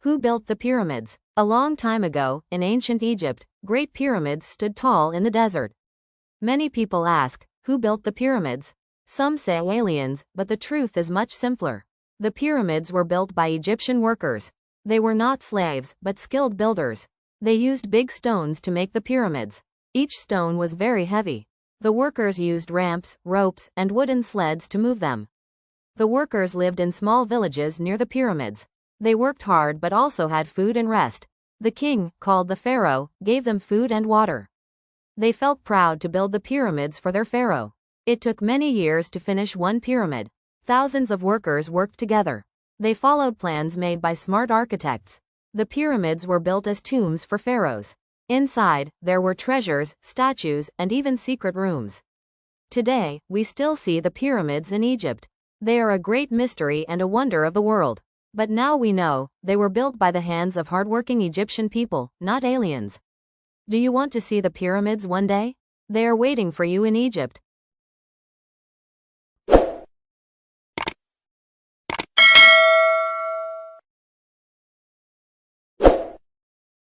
Who built the pyramids? A long time ago, in ancient Egypt, great pyramids stood tall in the desert. Many people ask, who built the pyramids? Some say aliens, but the truth is much simpler. The pyramids were built by Egyptian workers. They were not slaves, but skilled builders. They used big stones to make the pyramids. Each stone was very heavy. The workers used ramps, ropes, and wooden sleds to move them. The workers lived in small villages near the pyramids. They worked hard but also had food and rest. The king, called the pharaoh, gave them food and water. They felt proud to build the pyramids for their pharaoh. It took many years to finish one pyramid. Thousands of workers worked together. They followed plans made by smart architects. The pyramids were built as tombs for pharaohs. Inside, there were treasures, statues, and even secret rooms. Today, we still see the pyramids in Egypt. They are a great mystery and a wonder of the world. But now we know, they were built by the hands of hardworking Egyptian people, not aliens. Do you want to see the pyramids one day? They are waiting for you in Egypt.